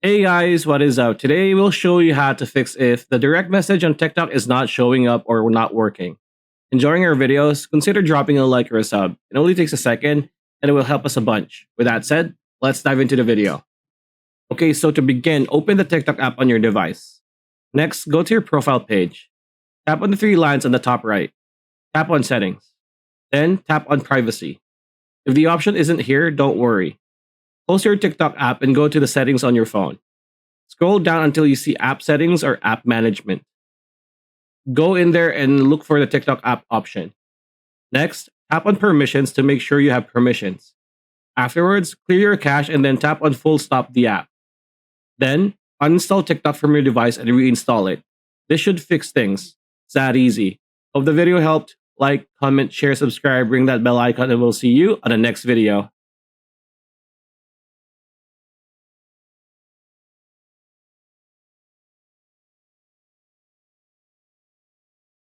Hey guys, what is up? Today we'll show you how to fix if the direct message on TikTok is not showing up or not working. Enjoying our videos? Consider dropping a like or a sub. It only takes a second and it will help us a bunch. With that said, let's dive into the video. Okay, so to begin, open the TikTok app on your device. Next, go to your profile page. Tap on the three lines on the top right. Tap on settings. Then tap on privacy. If the option isn't here, don't worry. Close your TikTok app and go to the settings on your phone. Scroll down until you see app settings or app management. Go in there and look for the TikTok app option. Next, tap on permissions to make sure you have permissions. Afterwards, clear your cache and then tap on full stop the app. Then, uninstall TikTok from your device and reinstall it. This should fix things. It's that easy. Hope the video helped. Like, comment, share, subscribe, ring that bell icon, and we'll see you on the next video.